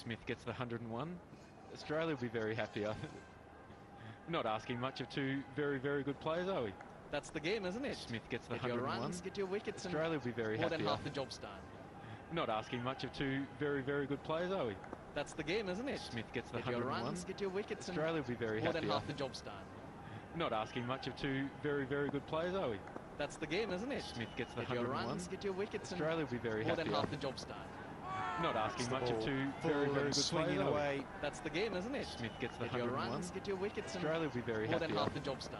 Smith gets the 101. Australia will be very happy. We're not asking much of two very, very good players, are we? That's the game, isn't it? Smith gets the Get 101. your runs, get your wickets, Australia will be very more happy. than half the job's done. We're not asking much of two very, very good players, are we? That's the game, isn't it? Smith gets the Get 101. your runs, get your wickets, Australia will be very more happy. than half the job's done. We're not asking much of two very, very good players, are we? That's the game, isn't it? Smith gets the Get your 101. runs, get your wickets, Australia will be very more happy. than half the job's done. Not asking much of two very, very good swinging players, away. That's the game, isn't it? Smith gets the Get your 101. runs, get your wickets, Australia will be very more happy. than half the job's done.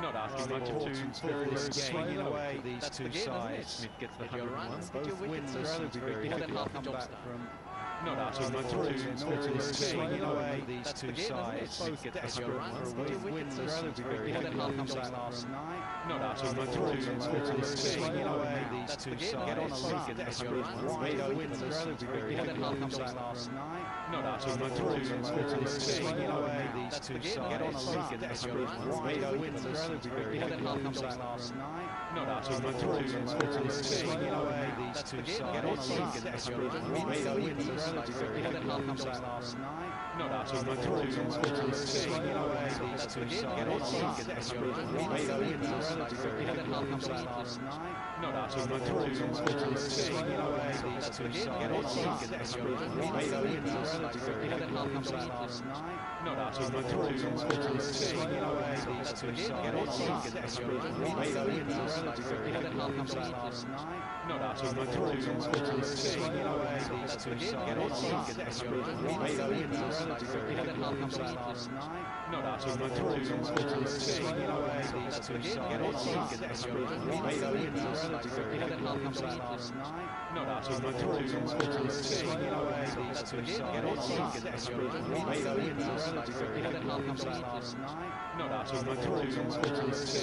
Not asking much of two very, very good swinging players, are away we? for these That's two the game, isn't it? sides. Smith gets the Get your 101. runs, get your Both wickets, winless Australia and will be very very more happy than half to the come job's back done. from Not asking much of two very, very Nautilus good swinging players, away are we? these That's two the game, isn't it? sides. Both Get desperate your for runs, a get win. your wickets, Winless Australia and will be very very more than happy half to the come job's back done. last night. Not asking much of two Nautilus very, very good swinging players, are away we? these That's two the game, sides. get on a run. Desperate Get your runs, wide get your winless wickets, and very more happy than to half the come job's back done. last night. Not asking much of two Nautilus very, very good swinging players, are away we? these That's two the game, sides. get on a run. Desperate Get your runs, wide get your winless wickets, and very more happy than to half the come job's back done. last night. Not asking much of two Nautilus very, very good swinging players, are away we? these That's two the game, sides. get on a run. Get your runs, Wide get your winless wickets, and very more than happy half to the come job's back done. last night. Not asking much of two very, very good Swinging players, away are we? these That's the two game, sides. get on a run. Get your runs, Wide get your winless wickets, and very more happy than to half the come job's back done. last night. Not asking much of two very, very good Swinging players, away are we? these That's two the game, get sides. on a run. Get your runs, Wide get your winless wickets, and very more happy than to half the come job's back done. last night. Not asking much of two very, Swinging away these That's two the game, get sides. on a run. Get your runs, Wide get your winless wickets, and very more happy than to half the come job's back done. last night. Not asking much of two very, Swinging away these That's the two game, sides. get on a run. Get your runs, Wide get your winless wickets, and very more happy than to half come the back job's last done. night. Not asking much of two Swinging away these That's the two game, get on a sides. run. Get your runs, Wide get your winless wickets, and very more happy than to half the come job's back done. last night. Not asking much of two Swinging away these That's two the game, get sides. on a run. Get your runs, Wide get your winless wickets, and very more happy than to half the come job's back done. last night. Not asking much of two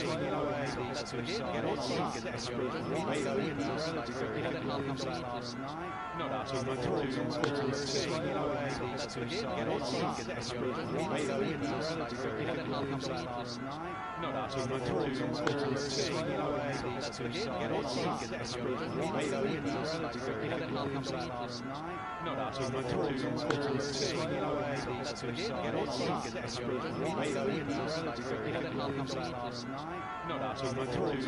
Swinging away these That's the two game, get on a sides. run. Get your runs, Wide get your winless wickets, and very more happy than to half the come job's back done. last night. Not asking much of two Swinging away these That's the two game, get on a sides. run. Get your runs, Wide get your winless wickets, and very more happy than to half the come job's back done. last night. Not asking much of two Swinging away these That's the two game, get on a sides. run. Get your runs, Wide get your winless wickets, and very more happy than to half the come job's back done. last night. Not asking much of two Swinging away these That's the two game, get on a sides. run. Get your runs, Wide get your winless wickets, and very more happy than to half the come job's back done. last night. Not asking much of two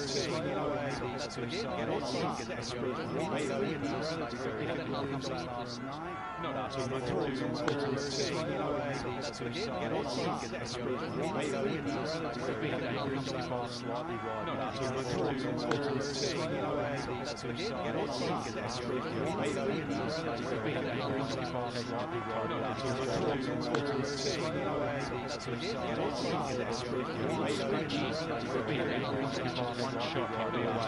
Swinging away these That's the two game, get on a sides. run. Get your runs, Wide get your winless and wickets, very more happy than to half the come job's back done. last night. Not asking much of two Swinging away these That's two the game, get on a sides. run. Get your runs, Wide winless and very more than happy half to the come job's back done. last night. Not asking much of two Swinging away these That's two the game, get on a sides. run. Get your runs, Wide winless and very more than happy half to the come job's back done. last night. Not asking much of two Swinging away these That's two the game, get on a sides. run. Get your runs, Wide winless and very happy to come back last one night. shot might be away.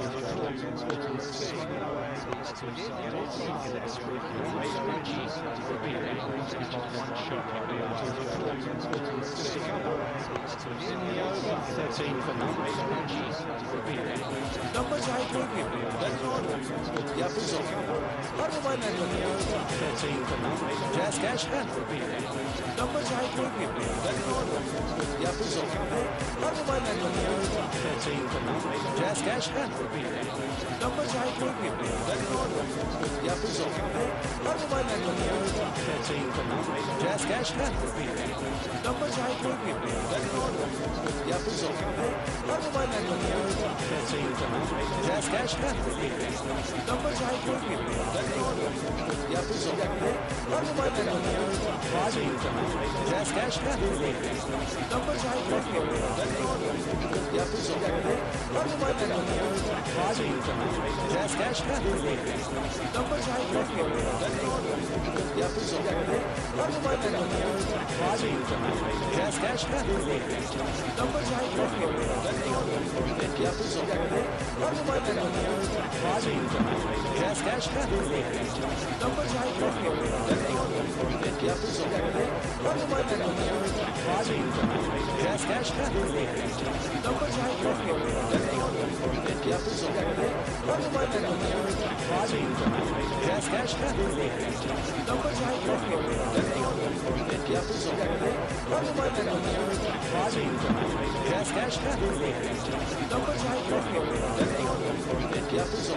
Swinging away these That's the two game, get sides. on a run. Get your runs, Wide winless and very happy to come back last One night. shot might be away. Just a couple in the over, 13 for none. Number 5 wicket, that's all. Yapuzo. Harbour net on the over, 13 for none. Jazz Cash and number 5 wicket, that's all. Yapuzo. Harbour net on the over, 13 for none. Jazz Cash and number 5 wicket, that's all. Yapuzo. Harbour net on the over, 13 for none. Jazz Cash and number 5 wicket, that's all. Yapuzo. Harbour net on the over, 13 for none. Jazz Cash and number 5 wicket, that's all. Yapuzo. Harbour net on the over, 13 for none. Jazz Cash and number 5 wicket, that's all. Yapuzo. Harbour net on the over, 13 for none. Jazz Cash and number 5 wicket, that's all. Yapuzo. Harbour net on the over, 13 for none. Jazz Cash and number 5 wicket, that's all. Yapuzo. Harbour net on the over, 13 for none. Jazz Cash and number 5 wicket, that's all. Yapuzo. Harbour net on the over, 13 for none. Jazz Cash and number 5 wicket, that's all. Yapuzo. Harbour net on the over, 13 for none. Jazz Cash and number 5 wicket, that's all. Yapuzo. Harbour net on the over, 13 for none. Jazz Cash and number 5 wicket, that's all. Yapuzo.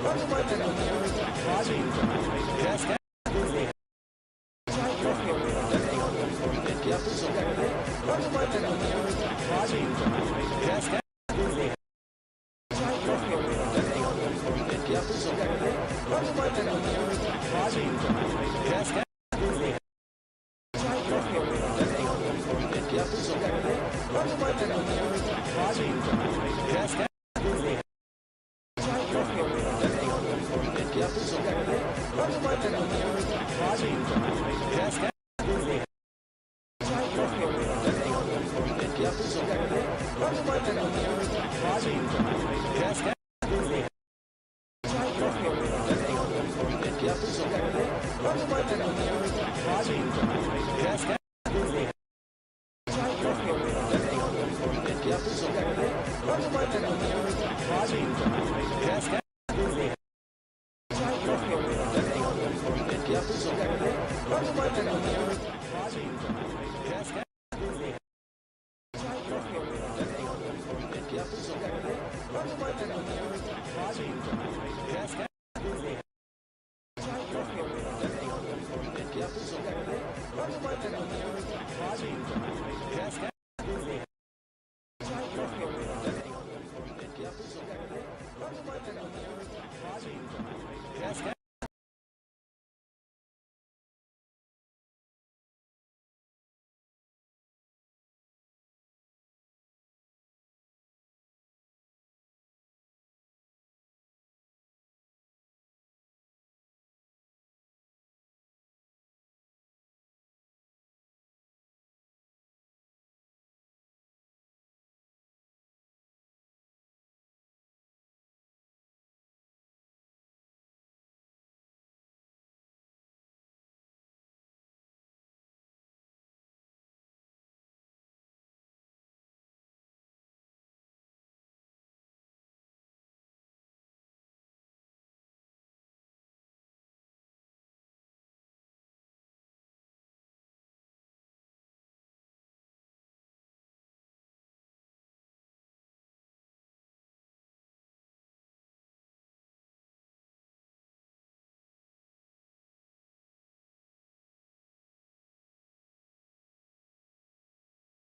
Harbour net on the over, 13 for none. Jazz Cash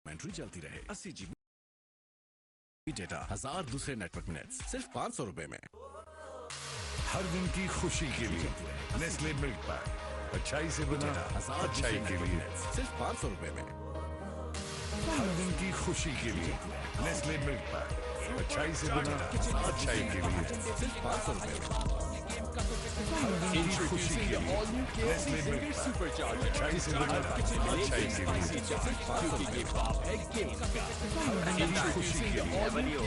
commentary चलती रहे 80 GB data 1000 दूसरे network minutes सिर्फ 500 रुपए में। हर दिन की खुशी के लिए नेस्ले मिल्क पैक, अच्छाई से बना अच्छाई के लिए सिर्फ 500 रुपए में। हर दिन की खुशी के लिए नेस्ले मिल्क पैक, अच्छाई से बना अच्छाई के लिए सिर्फ 500 रुपए में। खुशी के लिए नेस्ले मिल्क पैक, अच्छाई से बना अच्छाई के लिए सिर्फ 500 रुपए में। खुशी के लिए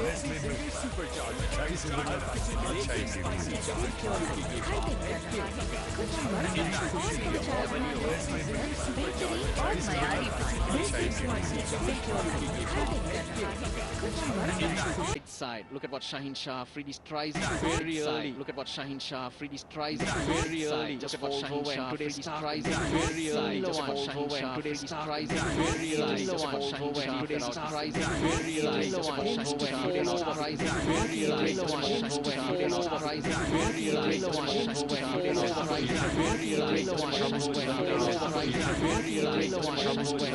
नेस्ले मिल्क पैक, अच्छाई से बना अच्छाई के लिए खुशी के लिए नेस्ले मिल्क पैक, अच्छाई से बना अच्छाई के लिए। Side. Look at what Shaheen Shah Afridi tries very early. Look at what Shaheen Shah Afridi tries very early. Look at what Shaheen Shah Afridi tries very early. Look at what Shaheen Shah Afridi tries very early. Look at what Shaheen Shah Afridi tries very early. Look at what Shaheen Shah Afridi tries very early. Look at what Shaheen Shah Afridi tries very early. Look at what Shaheen Shah Afridi tries very early. Look at what Shaheen Shah Afridi tries very early. Look at what Shaheen Shah Afridi tries very early. Look at what Shaheen Shah Afridi tries very early. Look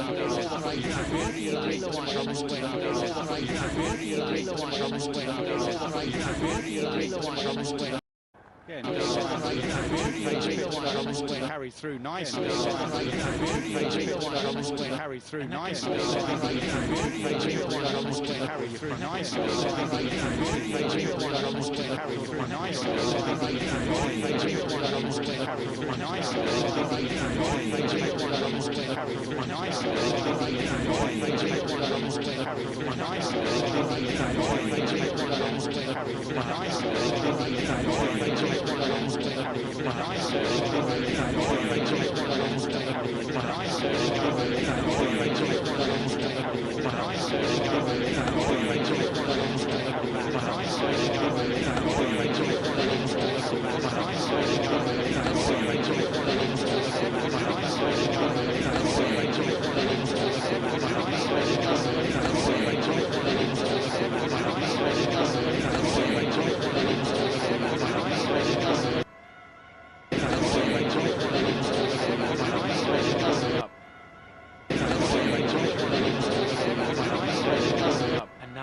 at what Shaheen Carry through nicely. Carry through nicely. Carry through nicely. Carry through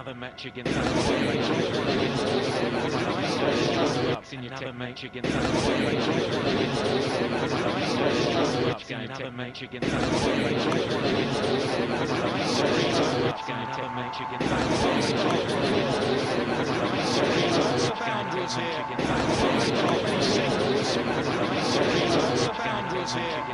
another match against another match against another match against boundaries here.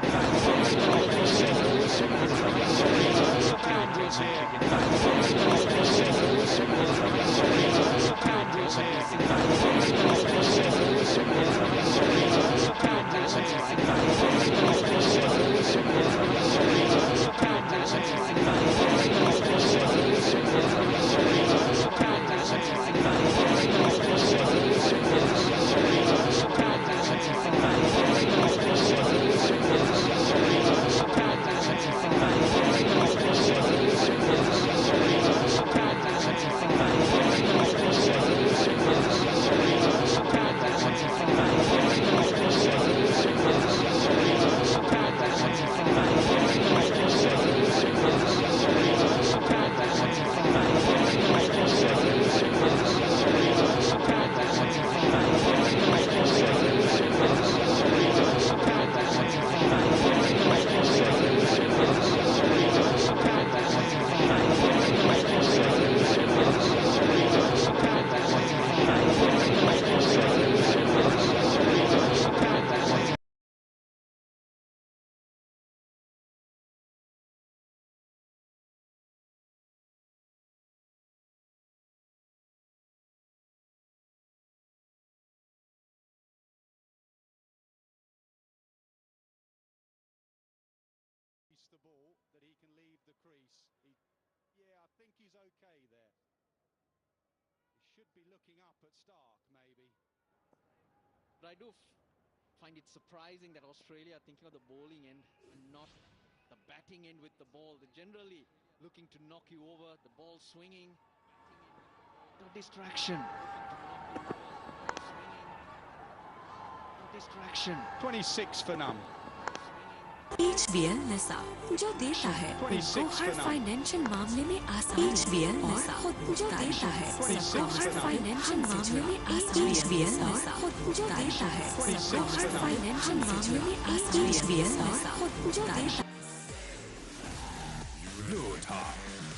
The ball that he can leave the crease. Yeah, I think he's okay there. He should be looking up at Stark, maybe. But I do find it surprising that Australia are thinking of the bowling end and not the batting end with the ball. They're generally looking to knock you over, the ball swinging. No distraction. No distraction. 26 for none. HBL नशा जो देता है सबको हर financial मामले में आसान HBL नशा जो देता है सबको हर फाइनेंशियल मामले में HBL नशा जो देता है सबको हर फाइनेंशियल मामले में HBL नशा जो देता था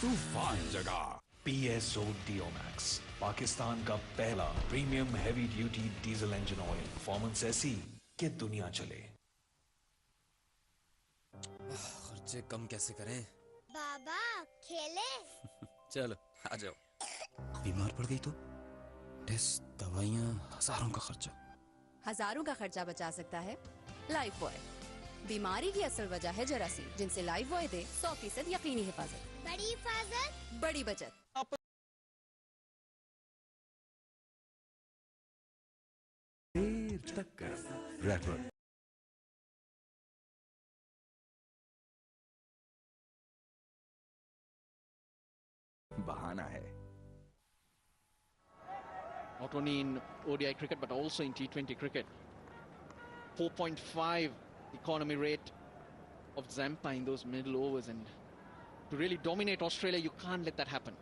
तूफान जगा PSO Diomax, पाकिस्तान का पहला premium heavy duty diesel engine oil. Performance ऐसी कि दुनिया चले। खर्चे कम कैसे करें? बाबा खेले? चलो आ जाओ। बीमार पड़ गई तो टेस्ट, दवाइयाँ, हजारों का खर्चा। हजारों का खर्चा बचा सकता है लाइफ बॉय। बीमारी की असल वजह है जरासीम, जिनसे लाइफ बॉय दे 100% यकीनी हिफाजत। बड़ी हिफाजत, बड़ी बचत। रैपर बहाना है। Not only in ODI cricket but also in T20 cricket. 4.5 economy rate of Zampa in those middle overs, and to really dominate Australia, you can't let that happen.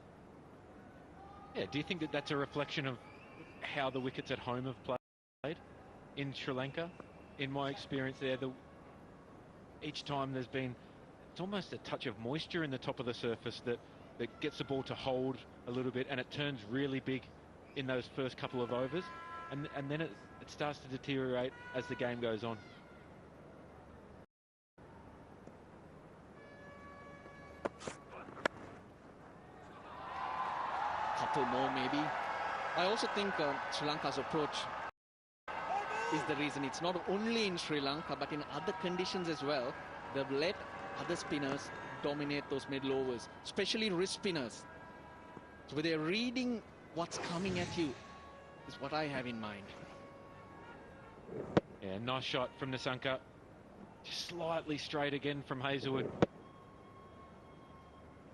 Yeah, do you think that that's a reflection of how the wickets at home have played in Sri Lanka? In my experience there, each time there's been, it's almost a touch of moisture in the top of the surface that gets the ball to hold a little bit, and it turns really big in those first couple of overs, and then it starts to deteriorate as the game goes on. Couple more maybe. I also think Sri Lanka's approach is the reason. It's not only in Sri Lanka but in other conditions as well. They've let other spinners dominate those middle overs, especially wrist spinners. So they're reading what's coming at you is what I have in mind. Yeah, nice shot from Nasanka. Just slightly straight again from Hazelwood.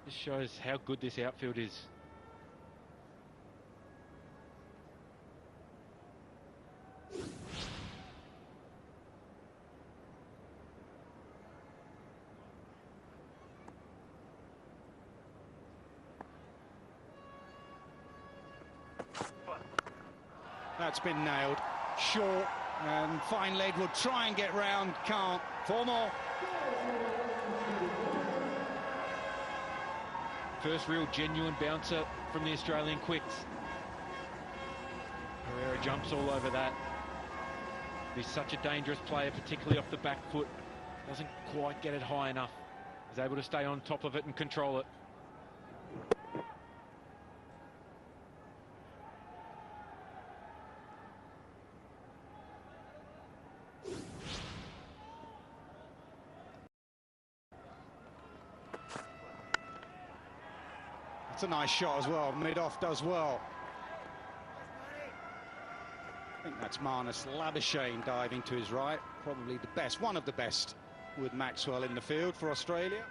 Just shows how good this outfield is. That's been nailed. Short and fine leg will try and get round. Can't. 4 more. First real genuine bouncer from the Australian quicks. Pereira jumps all over that. He's such a dangerous player, particularly off the back foot. Doesn't quite get it high enough. He's able to stay on top of it and control it. It's a nice shot as well. Mid-off does well. I think that's Marnus Labuschagne diving to his right. Probably the best, one of the best with Maxwell in the field for Australia.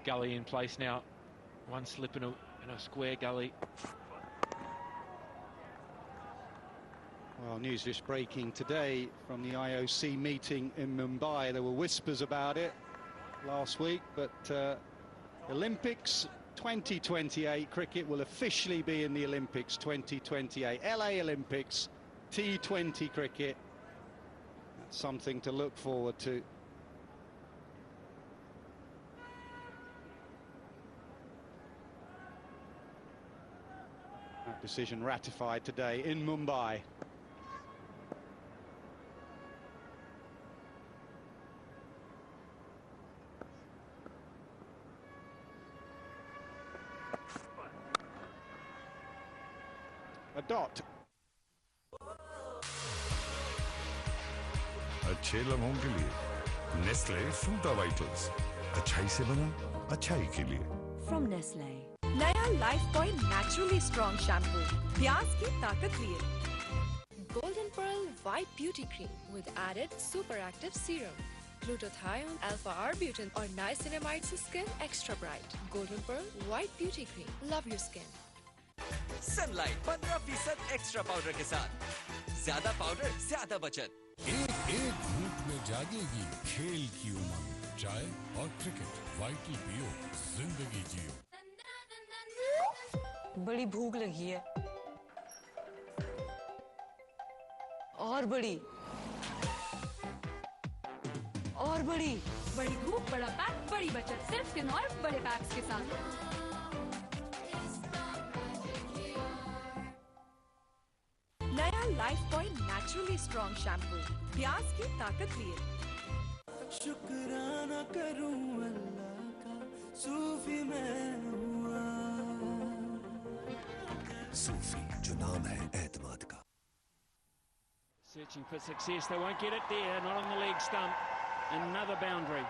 Gully in place now. One slip in a square gully. Well, news just breaking today from the IOC meeting in Mumbai. There were whispers about it last week, but Olympics 2028 cricket will officially be in the Olympics 2028. LA Olympics, T20 cricket. That's something to look forward to. That decision ratified today in Mumbai. A dot. अच्छे लम्हों के लिए Nestle फ्रूटा vitals, अच्छाई से बना अच्छाई के लिए। From Nestle. नया life boy naturally strong shampoo, प्याज की ताकत लिए। Golden Pearl White Beauty Cream with added super active serum, glutathione, alpha-arbutin और niacinamide से skin extra bright. Golden Pearl White Beauty Cream. Love your skin. Sunlight 15% extra powder के साथ, ज्यादा powder ज्यादा बचत। एक घूंट में जागेगी खेल की उमंग, चाय और क्रिकेट, वाइटल पियो, जिंदगी जियो। बड़ी भूख लगी है और बड़ी बड़ी भूख, बड़ा पैक, बड़ी बचत, सिर्फ स्किन और बड़े पैक्स के साथ। नया life boy naturally strong shampoo, प्याज की ताकत लिए। शुक्राना करूं अल्लाह का, सूफी मैं हुआ। सूफी जो नाम है एतमाद का। Searching for success, they won't get it there, not on the leg stump. Another boundary.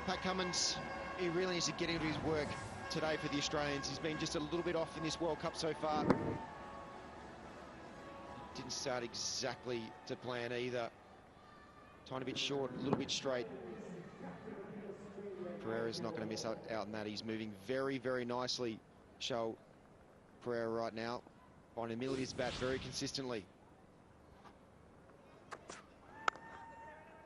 Pat Cummins, he really needs to get into his work today for the Australians. He's been just a little bit off in this World Cup so far. Didn't start exactly to plan either. Tiny bit short, a little bit straight. Pereira's not going to miss out on that. He's moving very, very nicely, Shal Pereira right now. Finding the middle of his bat very consistently.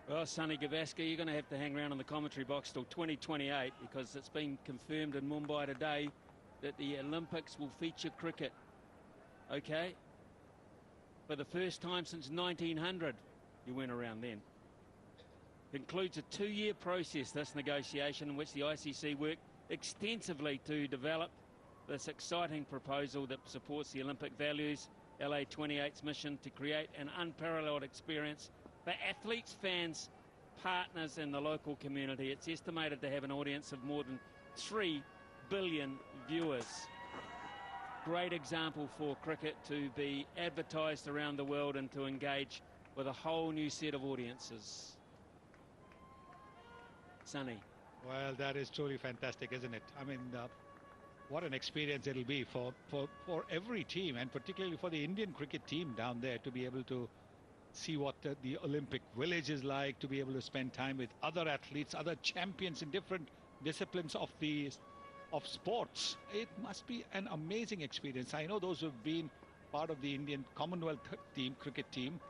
Well, Sonny Gavaskar, you're going to have to hang around in the commentary box till 2028 because it's been confirmed in Mumbai today that the Olympics will feature cricket. Okay? For the first time since 1900, you went around then. It includes a 2-year process, this negotiation, in which the ICC worked extensively to develop this exciting proposal that supports the Olympic values, LA 28's mission to create an unparalleled experience for athletes, fans, partners and the local community. It's estimated to have an audience of more than 3 billion viewers. Great example for cricket to be advertised around the world and to engage with a whole new set of audiences. Sonny. Well, that is truly fantastic, isn't it? I mean, what an experience it'll be for every team, and particularly for the Indian cricket team down there, to be able to see what the Olympic village is like, to be able to spend time with other athletes, other champions in different disciplines of sports. It must be an amazing experience. I know those who've been part of the Indian Commonwealth team, cricket team,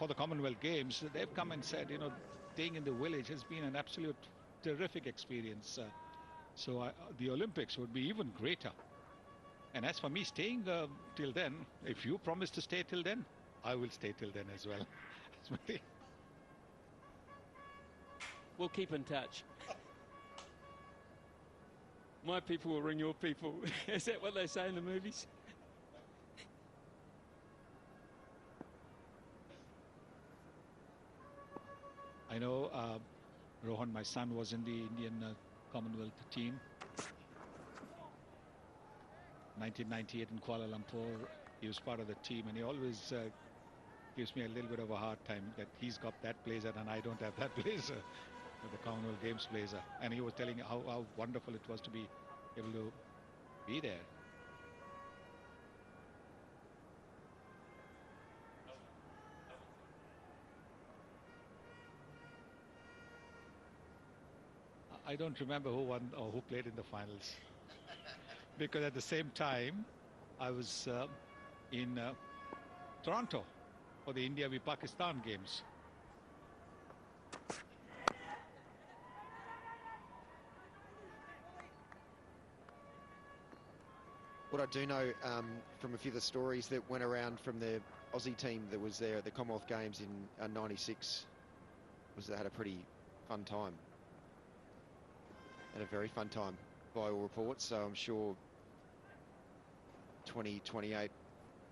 for the Commonwealth Games, they've come and said, you know, staying in the village has been an absolute terrific experience. So the Olympics would be even greater. And as for me staying till then, if you promise to stay till then, I will stay till then as well. We'll keep in touch. My people will ring your people. Is that what they say in the movies? I know Rohan, my son, was in the Indian Commonwealth team. 1998 in Kuala Lumpur, he was part of the team, and he always gives me a little bit of a hard time that he's got that blazer and I don't have that blazer, the Commonwealth Games blazer. And he was telling how wonderful it was to be able to be there. I don't remember who won or who played in the finals. Because at the same time, I was in Toronto for the India v Pakistan games. What I do know from a few of the stories that went around from the Aussie team that was there at the Commonwealth Games in '96 was they had a pretty fun time. Had a very fun time by all reports, so I'm sure 2028,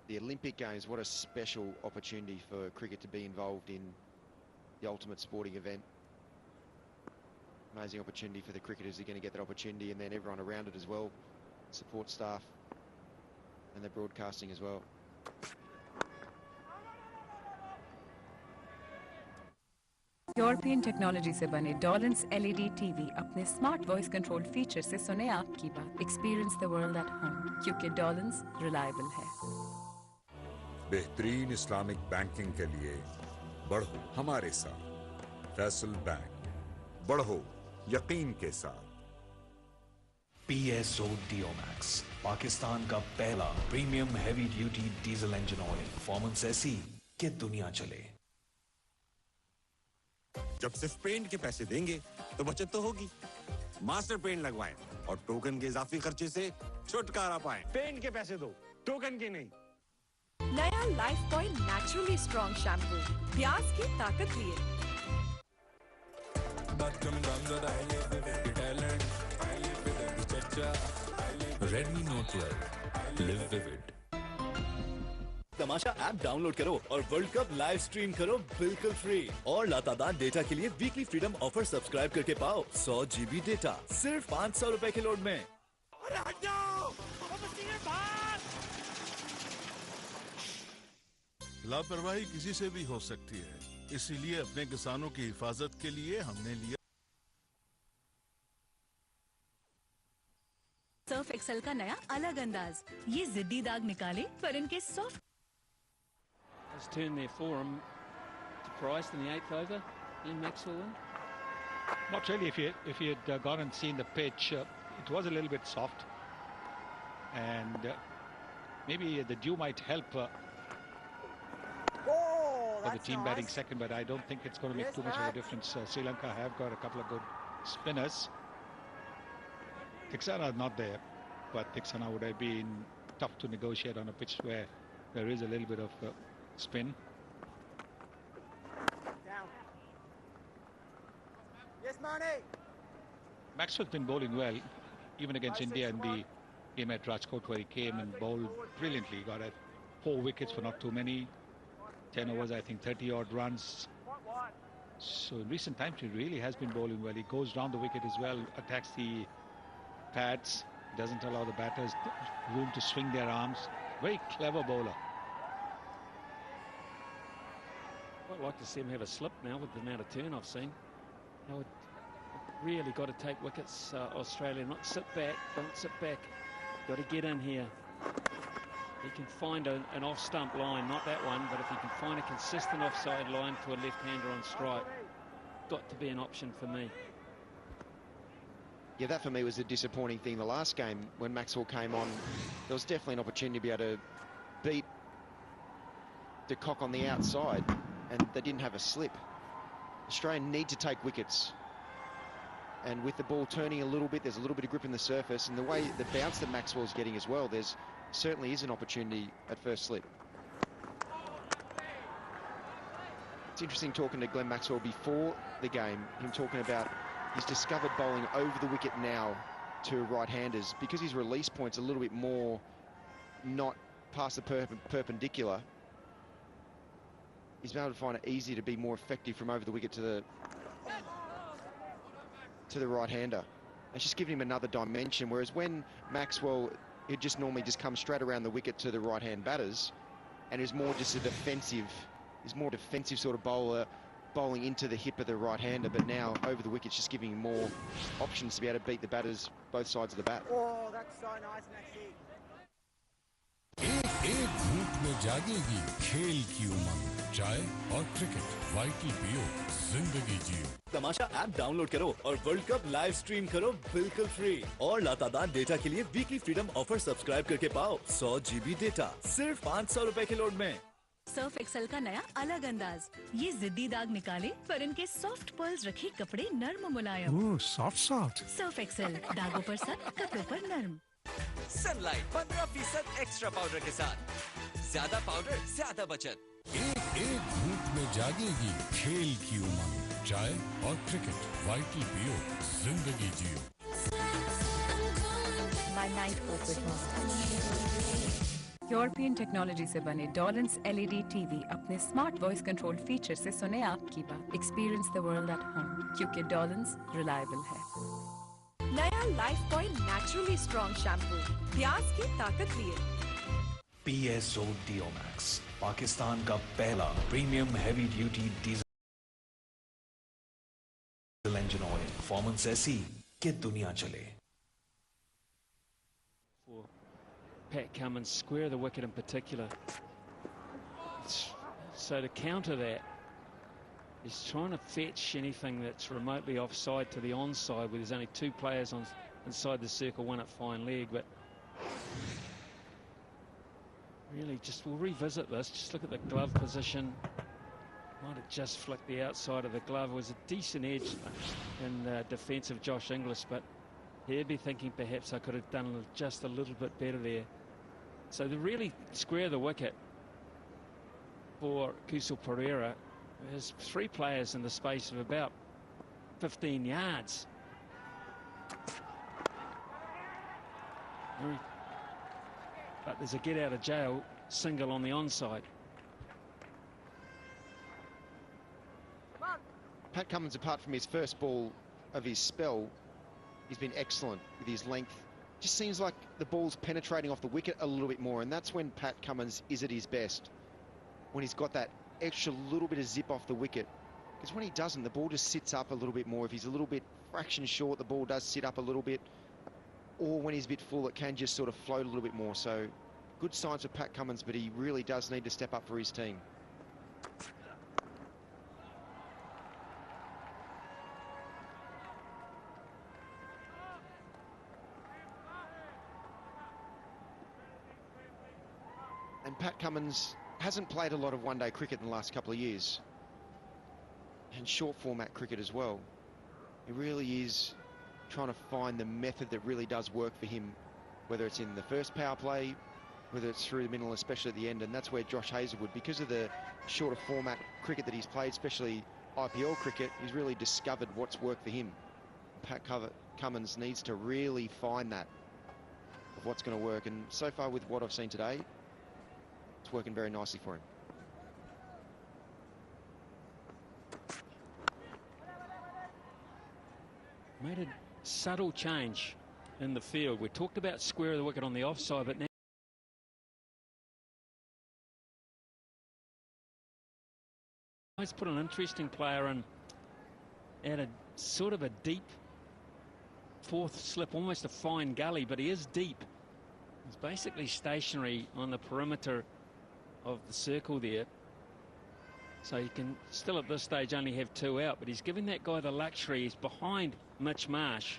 the Olympic Games, what a special opportunity for cricket to be involved in the ultimate sporting event. Amazing opportunity for the cricketers who are going to get that opportunity, and then everyone around it as well, support staff and the broadcasting as well. European technology से बने डॉलन्स LED TV अपने smart voice control feature से सुने आपकी बात. Experience the world at home, क्योंकि डॉलन्स reliable है. बेहतरीन इस्लामिक बैंकिंग के लिए बढ़ो हमारे साथ. फैसल बैंक, बढ़ो यकीन के साथ. PSO Diomax, पाकिस्तान का पहला premium heavy duty diesel engine oil. Performance ऐसी कि दुनिया चले. जब सिर्फ पेंट के पैसे देंगे तो बचत तो होगी. मास्टर पेंट लगवाएं और टोकन के इजाफी खर्चे से छुटकारा पाएं. पेंट के पैसे दो, टोकन के नहीं. नया life boy naturally strong shampoo, प्याज की ताकत लिए. Redmi Note 12. Live vivid. तमाशा ऐप डाउनलोड करो और वर्ल्ड कप लाइव स्ट्रीम करो बिल्कुल फ्री. और लातादार डेटा के लिए वीकली फ्रीडम ऑफर सब्सक्राइब करके पाओ 100 GB डेटा सिर्फ 500 रुपए के लोड में. लापरवाही किसी से भी हो सकती है, इसीलिए अपने किसानों की हिफाजत के लिए हमने लिया सर्फ एक्सेल का नया अलग अंदाज. ये जिद्दी दाग निकाले पर इनके soft. Has turned there for him to Price in the 8th over. In Maxwell in. Not really. If he had gone and seen the pitch, it was a little bit soft, and maybe the dew might help for the team batting second. But I don't think it's going to make too much of a difference. Sri Lanka have got a couple of good spinners. Thiksana not there, but Thiksana would have been tough to negotiate on a pitch where there is a little bit of spin. Down. Yes, Mane. Maxwell's been bowling well, even against India in the game at Rajkot, where he came and bowled brilliantly. Got at 4 wickets for not too many. 10 overs, I think 30 odd runs. So in recent times, he really has been bowling well. He goes round the wicket as well, attacks the pads, doesn't allow the batters room to swing their arms. Very clever bowler. I'd like to see him have a slip now with the amount of turn I've seen. They would really got to take wickets, Australia. Not sit back. Don't sit back. Got to get in here. he can find an off-stump line, not that one, but if he can find a consistent offside line to a left-hander on strike, got to be an option for me. Yeah, that for me was a disappointing thing the last game when Maxwell came on. There was definitely an opportunity to be able to beat de Kock on the outside, and they didn't have a slip. Australia need to take wickets. And with the ball turning a little bit, there's a little bit of grip in the surface, and the way the bounce that Maxwell's getting as well, there's certainly is an opportunity at first slip. It's interesting talking to Glenn Maxwell before the game, him talking about he's discovered bowling over the wicket now to right-handers because his release point's a little bit more not past the perpendicular. He's been able to find it easier to be more effective from over the wicket to the right-hander. It's just giving him another dimension, whereas when Maxwell, he'd just normally just come straight around the wicket to the right-hand batters, and is more just a defensive, sort of bowler, bowling into the hip of the right-hander, but now over the wicket's just giving him more options to be able to beat the batters both sides of the bat. Oh, that's so nice, Maxi. एक घूंट में जागेगी खेल की उमंग, चाय और cricket, vital पियो, जिंदगी जियो। तमाशा app download करो और वर्ल्ड कप लाइव स्ट्रीम करो बिल्कुल फ्री। और लातादार डेटा के लिए वीकली फ्रीडम ऑफर सब्सक्राइब करके पाओ 100 GB डेटा सिर्फ 500 रुपए के लोड में। सर्फ एक्सेल का नया अलग अंदाज, ये जिद्दी दाग निकाले पर इनके सॉफ्ट पर्ल्स रखे कपड़े नर्म मुलायम। सॉफ्ट सर्फ एक्सेल, दागों पर सख्त, कपड़ों पर नर्म। सनलाइट 15% एक्स्ट्रा पाउडर के साथ, ज्यादा पाउडर ज्यादा बचत। एक घूंट में जागेगी खेल की उमंग, चाय और क्रिकेट, वाइटल पियो, जिंदगी जियो। My night focus European technology से बने डॉलन्स LED TV अपने स्मार्ट वॉइस कंट्रोल फीचर से सुने आपकी बात। Experience the world at home, क्योंकि डॉलन्स रिलायबल है। नया life point naturally strong shampoo, प्याज की ताकत लिए। PSO Deomax, पाकिस्तान का पहला premium heavy duty diesel engine oil, performance ऐसी कि दुनिया चले। For Pat Cummins, square the wicket in particular. So to counter that, he's trying to fetch anything that's remotely offside to the onside, where there's only two players inside the circle, one at fine leg. But really, we'll revisit this. Just look at the glove position. Might have just flicked the outside of the glove. It was a decent edge in defence of Josh Inglis, but he'd be thinking perhaps I could have done just a little bit better there. So to really square the wicket for Kusal Perera, there's three players in the space of about 15 yards. But there's a get out of jail single on the onside. Pat Cummins, apart from his first ball of his spell, he's been excellent with his length. Just seems like the ball's penetrating off the wicket a little bit more, and that's when Pat Cummins is at his best, when he's got that extra little bit of zip off the wicket. Because when he doesn't, the ball just sits up a little bit more. If he's a little bit fraction short, the ball does sit up a little bit. Or when he's a bit full, it can just sort of float a little bit more. So good signs for Pat Cummins, but he really does need to step up for his team. And Pat Cummins hasn't played a lot of one-day cricket in the last couple of years, and short format cricket as well. He really is trying to find the method that really does work for him, whether it's in the first power play, whether it's through the middle, especially at the end. And that's where Josh Hazlewood, because of the shorter format cricket that he's played, especially IPL cricket, he's really discovered what's worked for him. Pat Cummins needs to really find that, of what's going to work. And so far with what I've seen today, it's working very nicely for him. Made a subtle change in the field. We talked about square of the wicket on the offside, but now he's put an interesting player in at a sort of a deep fourth slip, almost a fine gully, but he is deep. He's basically stationary on the perimeter of the circle there. So he can still at this stage only have 2 out, but he's giving that guy the luxury. He's behind Mitch Marsh.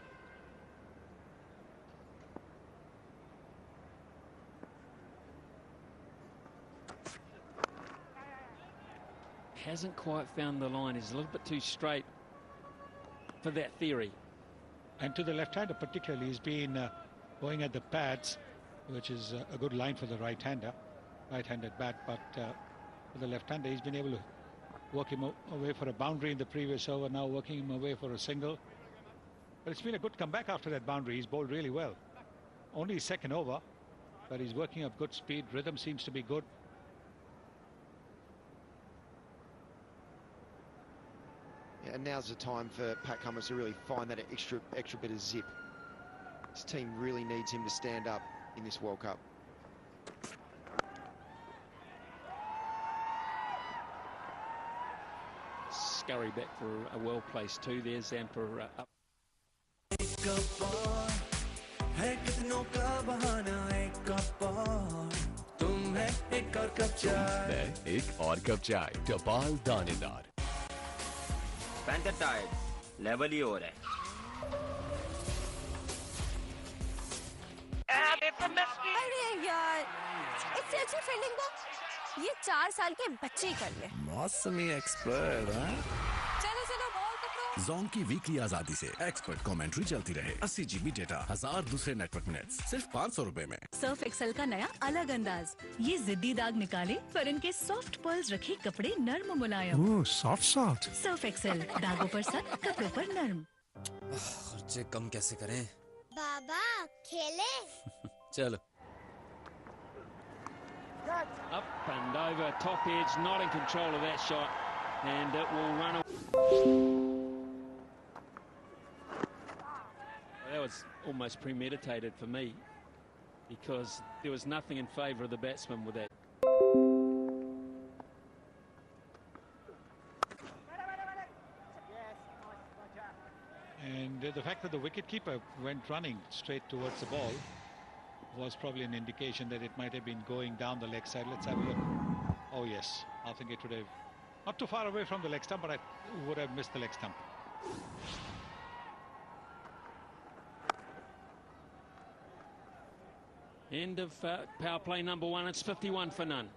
Hasn't quite found the line. He's a little bit too straight for that theory. And to the left-hander particularly, he's been going at the pads, which is a good line for the right-handed bat, but for the left-hander, he's been able to work him away for a boundary in the previous over, now working him away for a single. But it's been a good comeback after that boundary. He's bowled really well. Only his second over, but he's working up good speed. Rhythm seems to be good. Yeah, and now's the time for Pat Cummins to really find that extra bit of zip. His team really needs him to stand up in this World Cup. Scurry back for a well-placed 2 there, Zampa up. एक और cup चाय टपाल दानेदार panther Tide level ही हो रहा है। अरे यार, इससे अच्छी फील्डिंग को ये 4 साल के बच्चे ही कर ले। मौसमी एक्सपर्ट। चलो चलो बॉल पकड़ो। जोंग की वीकली आजादी से एक्सपर्ट कमेंट्री चलती रहे। 80 GB डेटा, 1000 दूसरे नेटवर्क मिनट्स, सिर्फ 500 रुपए में। सर्फ एक्सेल का नया अलग अंदाज, ये जिद्दी दाग निकाले पर इनके सॉफ्ट पर्ल्स रखे कपड़े नर्म मुलायम। सॉफ्ट। सर्फ एक्सेल, दागों पर सख्त, कपड़ों पर नर्म। खर्चे कम कैसे करें? बाबा खेले। चलो। Up and over, top edge, not in control of that shot, and it will run away. That was almost premeditated for me, because there was nothing in favour of the batsman with that. And the fact that the wicketkeeper went running straight towards the ball was probably an indication that it might have been going down the leg side. Let's have a look. Oh yes, I think it would have, not too far away from the leg stump, but I would have missed the leg stump. End of power play number 1. It's 51 for none.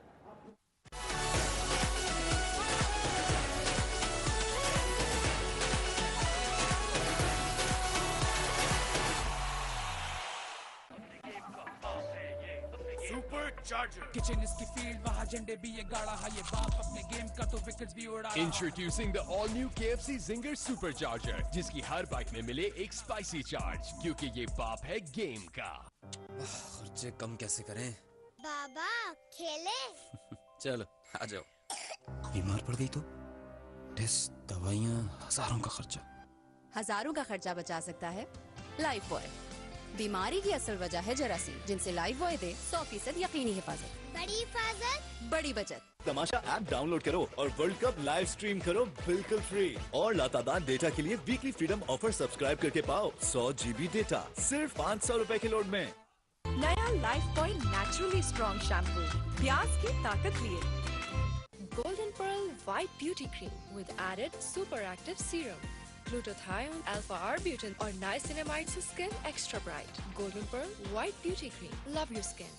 Introducing the all-new KFC Zinger Supercharger, जिसकी हर bite में मिले एक spicy charge, क्योंकि ये बाप है game का। खर्चे कम कैसे करें? बाबा खेले। चलो आ जाओ। बीमार पड़ गई तो टेस्ट, दवाइयाँ, हजारों का खर्चा। हजारों का खर्चा बचा सकता है लाइफ बॉय। बीमारी की असल वजह है जरासीम, जिनसे लाइफ बॉय दे 100% यकीनी हिफाजत। बड़ी हिफाजत, बड़ी बचत। तमाशा ऐप डाउनलोड करो और वर्ल्ड कप लाइव स्ट्रीम करो बिल्कुल फ्री। और लातादार डेटा के लिए वीकली फ्रीडम ऑफर सब्सक्राइब करके पाओ 100 GB डेटा सिर्फ 500 रुपए के लोड में। नया life boy naturally strong shampoo, प्याज की ताकत लिए। Golden Pearl White Beauty Cream with added super active serum, glutathione, alpha-arbutin और niacinamide से skin extra bright. Golden Pearl White Beauty Cream. Love your skin.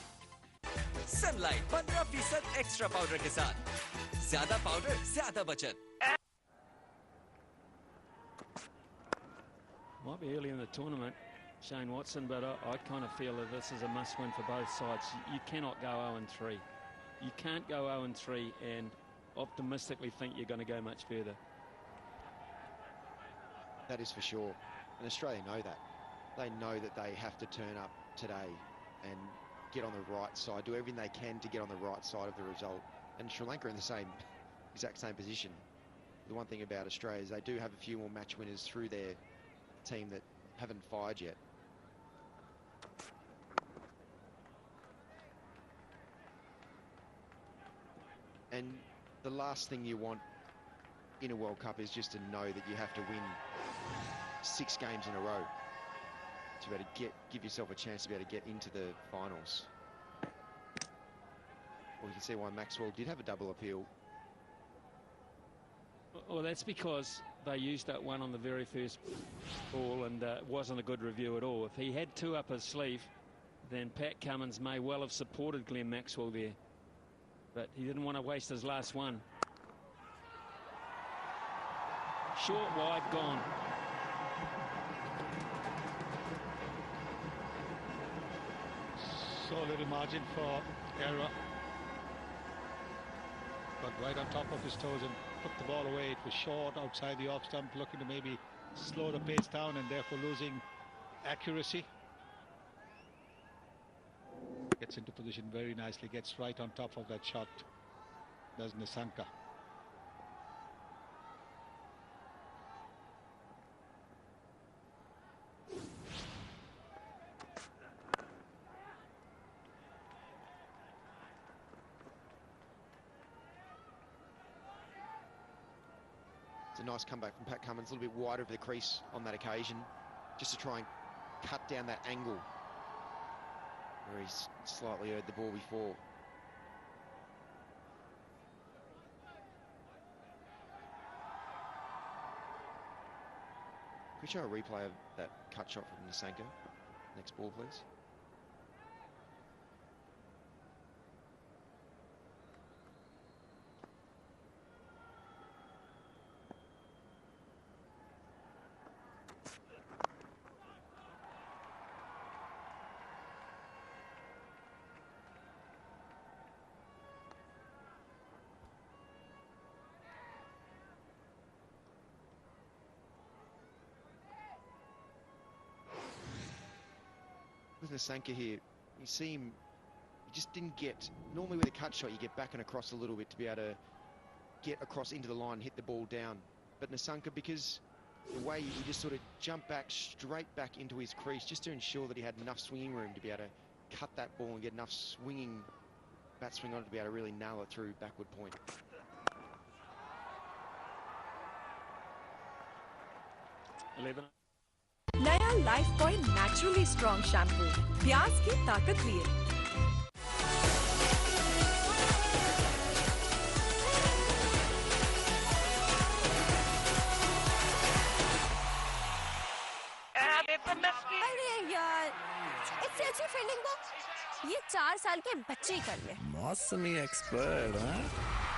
Sunlight 15% extra powder के साथ, ज्यादा powder ज्यादा बचत। Might be early in the tournament, Shane Watson, but I kind of feel that this is a must-win for both sides. You cannot go 0-3. You can't go 0-3 and optimistically think you're going to go much further. That is for sure. And Australia know that. They know that they have to turn up today and get on the right side, do everything they can to get on the right side of the result. And Sri Lanka in the exact same position. The one thing about Australia is they do have a few more match winners through their team that haven't fired yet. And the last thing you want in a World Cup is just to know that you have to win 6 games in a row. to be able to give yourself a chance to be able to get into the finals. Well, you can see why Maxwell did have a double appeal. Well, that's because they used that one on the very first ball, and it wasn't a good review at all. If he had two up his sleeve, then Pat Cummins may well have supported Glenn Maxwell there. But he didn't want to waste his last one. Short, wide, gone. So little margin for error. Got right on top of his toes and put the ball away. It was short outside the off stump, looking to maybe slow the pace down and therefore losing accuracy. Gets into position very nicely, gets right on top of that shot, does Nissanka. It's a nice comeback from Pat Cummins, a little bit wide over the crease on that occasion, just to try and cut down that angle where he's slightly heard the ball before. Could we show a replay of that cut shot from Nissanka? Next ball, please. With Nissanka here, you see him, he just didn't get, normally with a cut shot you get back and across a little bit to be able to get across into the line, hit the ball down. But Nissanka, because the way he just sort of jumped back, straight back into his crease, just to ensure that he had enough swinging room to be able to cut that ball and get enough swinging, bat swing on it to be able to really nail it through backward point. नया life boy naturally strong shampoo प्याज की ताकत लिए अरे यार इससे अच्छी fielding तो ये 4 साल के बच्चे ही कर ले। मौसमी एक्सपर्ट हाँ?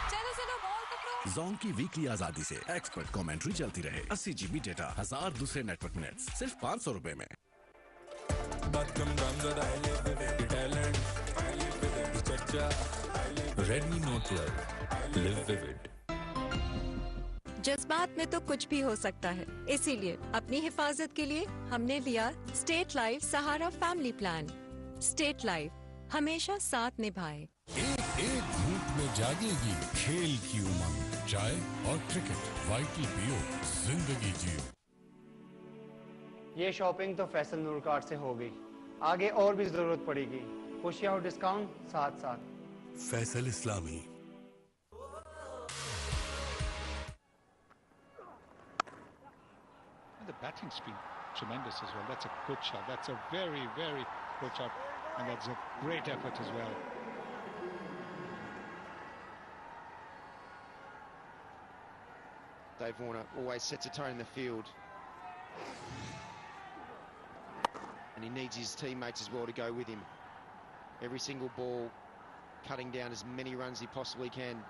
चलो चलो बॉल पकड़ो। जोंग की वीकली आजादी से एक्सपर्ट कमेंट्री चलती रहे। 80 GB डेटा, 1000 दूसरे नेटवर्क मिनट्स, सिर्फ 500 रुपए में। Redmi Note 12 Live Vivid। जज्बात में तो कुछ भी हो सकता है, इसीलिए अपनी हिफाजत के लिए हमने लिया स्टेट लाइफ सहारा फैमिली प्लान। स्टेट लाइफ हमेशा साथ निभाए। एक धूप में जागेगी खेल की उमंग, चाय और क्रिकेट, वाइटल पियो, जिंदगी जियो। ये शॉपिंग तो फैसल नूर कार्ड से हो गई, आगे और भी जरूरत पड़ेगी। खुशियाँ और डिस्काउंट साथ साथ। फैसल इस्लामी। The batting's been tremendous as well. That's a good shot. That's a very, very good shot. And that's a great effort as well. Dave Warner always sets a tone in the field. And he needs his teammates as well to go with him. Every single ball, cutting down as many runs as he possibly can.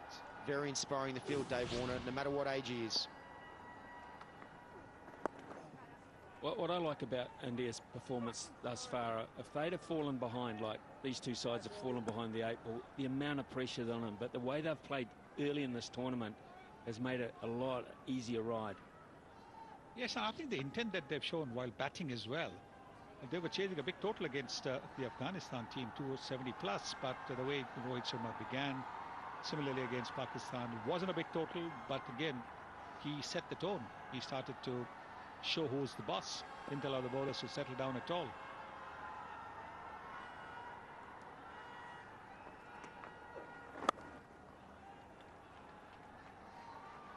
It's very inspiring the field, Dave Warner, no matter what age he is. What I like about India's performance thus far, if they'd have fallen behind, like these two sides have fallen behind the 8 ball, the amount of pressure on them, but the way they've played early in this tournament has made it a lot easier ride. Yes, and I think the intent that they've shown while batting as well. They were chasing a big total against the Afghanistan team, 270 plus, but the way Rohit Sharma began, similarly against Pakistan, it wasn't a big total, but again, he set the tone. He started to show who's the boss, didn't allow the bowlers to settle down at all.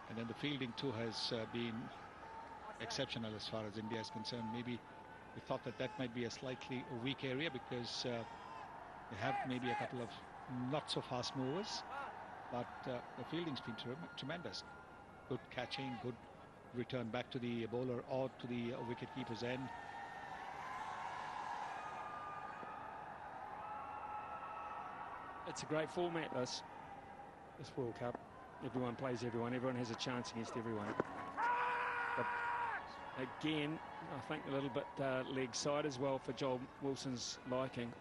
And then the fielding too has been exceptional as far as India is concerned. Maybe we thought that might be a slightly weak area because they have maybe a couple of not so fast movers, but the fielding's been tremendous. Good catching, good return back to the bowler or to the wicket-keeper's end. It's a great format, this World Cup. Everyone plays everyone. Everyone has a chance against everyone. But again, I think a little bit leg side as well for Joel Wilson's liking.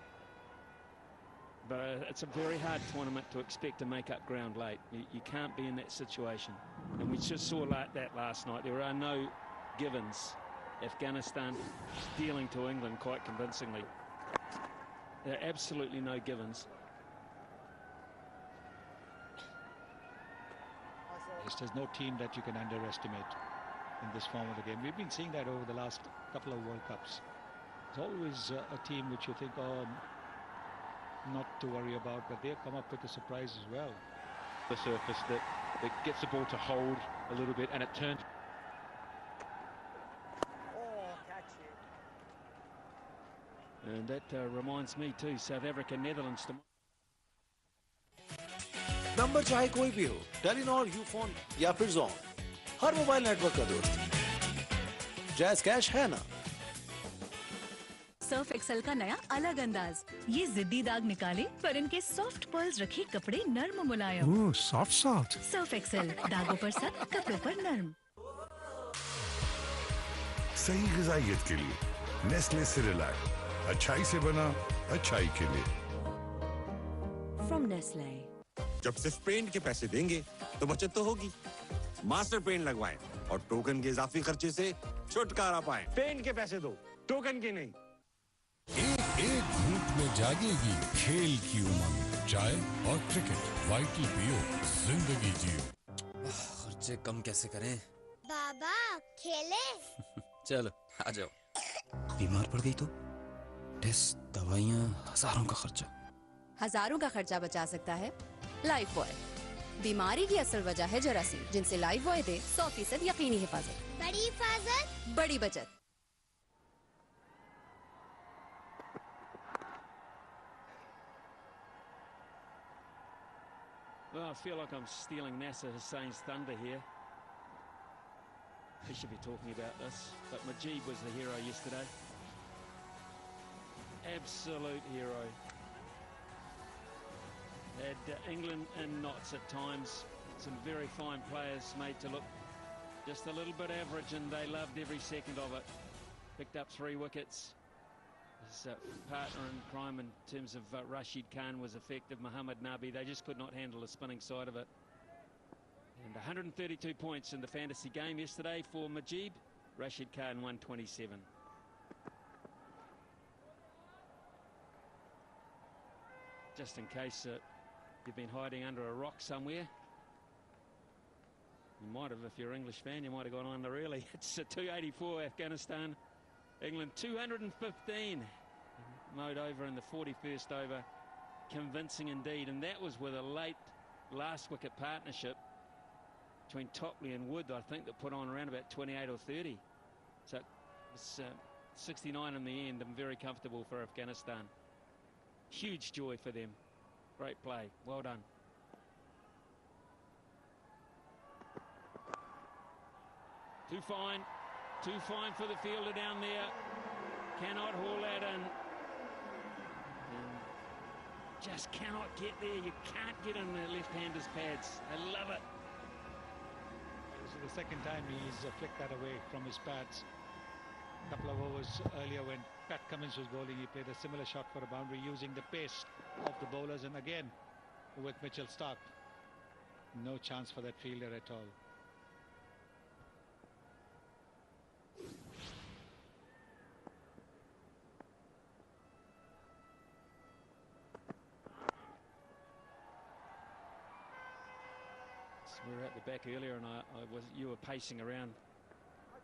But it's a very hard tournament to expect to make up ground late. You can't be in that situation. And we just saw that last night. There are no givens. Afghanistan dealing to England quite convincingly. There are absolutely no givens. There's no team that you can underestimate in this form of the game. We've been seeing that over the last couple of World Cups. There's always a team which you think, oh, not to worry about, but they've come up with a surprise as well. The surface that gets the ball to hold a little bit, and it turns. And that reminds me too, South Africa, Netherlands. Number चाहे कोई भी हो, Telenor, Ufone या फिर zone, हर mobile network का दोस्त। Jazz cash है ना। सर्फ एक्सेल का नया अलग अंदाज, ये जिद्दी दाग निकाले पर इनके सॉफ्ट पर्ल्स रखे कपड़े नर्म मुलायम। ओह, सॉफ्ट। सर्फ एक्सेल, दागों पर सख्त, कपड़ों पर नर्म। सही ग़िज़ाइयत के लिए नेस्ले सिरिलैक, अच्छाई से बना अच्छाई के लिए। From Nestle. जब सिर्फ पेंट के पैसे देंगे तो बचत तो होगी। मास्टर पेंट लगवाएं और टोकन के इजाफी खर्चे से छुटकारा पाएं। पेंट के पैसे दो, टोकन के नहीं। एक घूंट में जागेगी खेल की उमंग, चाय और क्रिकेट, वाइटल पियो, जिंदगी जियो। खर्चे कम कैसे करें? बाबा खेले। चलो आ जाओ। बीमार पड़ गई तो टेस्ट, दवाइयाँ, हजारों का खर्चा। हजारों का खर्चा बचा सकता है लाइफ बॉय। बीमारी की असल वजह है जरासीम, जिनसे लाइफ बॉय दे 100% यकीनी हिफाजत। बड़ी हिफाजत, बड़ी बचत। Well, I feel like I'm stealing Nasser Hussain's thunder here. He should be talking about this, but Mujeeb was the hero yesterday. Absolute hero. Had England in knots at times. Some very fine players made to look just a little bit average, and they loved every second of it. Picked up 3 wickets. His partner in crime in terms of Rashid Khan was effective. Mohammad Nabi, they just could not handle the spinning side of it. And 132 points in the fantasy game yesterday for Mujeeb. Rashid Khan 127. Just in case you've been hiding under a rock somewhere. You might have, if you're an English fan, you might have gone under early. It's a 284 Afghanistan. England 215. Mowed over in the 41st over. Convincing indeed. And that was with a late last wicket partnership between Topley and Wood, I think, that put on around about 28 or 30. So it's 69 in the end, and very comfortable for Afghanistan. Huge joy for them. Great play. Well done. Too fine for the fielder down there. Cannot haul that in. And just cannot get there. You can't get in the left-hander's pads. I love it. This is the second time he's flicked that away from his pads. A couple of overs earlier when Pat Cummins was bowling, he played a similar shot for a boundary using the pace of the bowlers, and again with Mitchell Starc, no chance for that fielder at all. We were at the back earlier, and you were pacing around,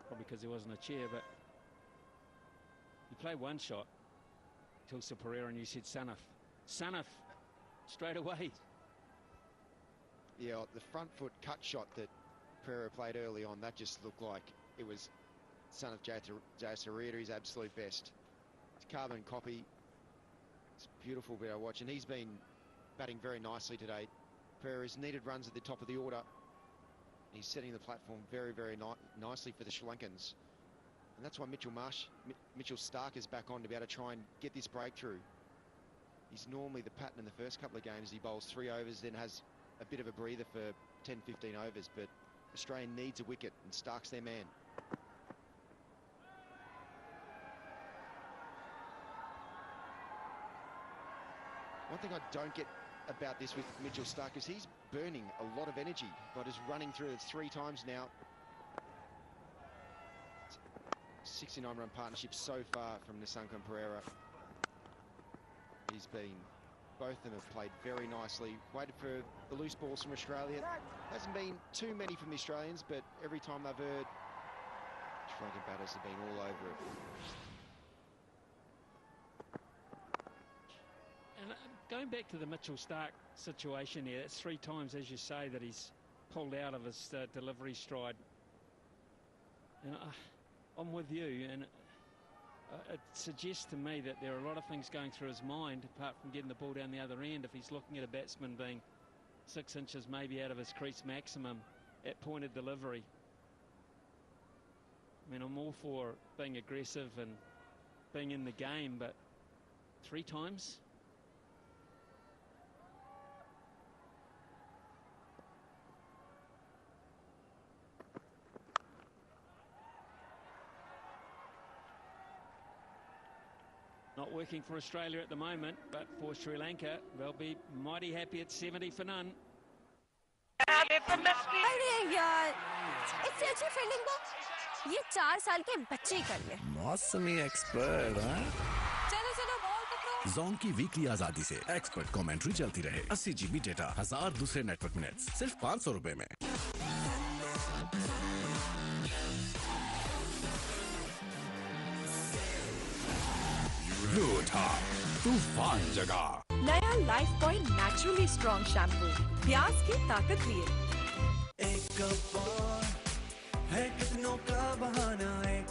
probably because there wasn't a chair, but you played one shot, Tilsa Pereira, and you said Sanaf, straight away. Yeah, the front foot cut shot that Pereira played early on, that just looked like it was son of Jayasuriya, to his absolute best. It's carbon copy. It's beautiful bit I watch, and he's been batting very nicely today. Pereira's needed runs at the top of the order. He's setting the platform very, very nicely for the Sri Lankans. And that's why Mitchell Stark is back on to be able to try and get this breakthrough. He's normally the pattern in the first couple of games. He bowls 3 overs, then has a bit of a breather for 10, 15 overs. But Australia needs a wicket, and Stark's their man. One thing I don't get about this with Mitchell Stark is he's burning a lot of energy by just running through it 3 times now. 69-run partnership so far from Nissanka and Pereira. Both of them have played very nicely. Waited for the loose balls from Australia. Hasn't been too many from the Australians, but every time they've heard, Sri Lankan batters have been all over it. And going back to the Mitchell Stark situation here, that's 3 times, as you say, that he's pulled out of his delivery stride. And I'm with you, and it suggests to me that there are a lot of things going through his mind, apart from getting the ball down the other end. If he's looking at a batsman being 6 inches maybe out of his crease maximum at point of delivery. I mean, I'm all for being aggressive and being in the game, but 3 times? Not working for Australia at the moment, but for Sri Lanka, they'll be mighty happy at 70 for none. अरे यार, इससे अच्छी fielding को ये 4 साल के बच्चे ही कर ले। मौसमी एक्सपर्ट, हाँ? चलो चलो बॉल पकड़ो। जोन की वीकली आजादी से एक्सपर्ट कमेंट्री चलती रहे। 80 GB डेटा, 1000 दूसरे नेटवर्क मिनट्स, सिर्फ 500 रुपए में। तूफान जगह नया life point naturally strong shampoo, प्याज की ताकत लिए। एक कप और है कितनों का बहाना, एक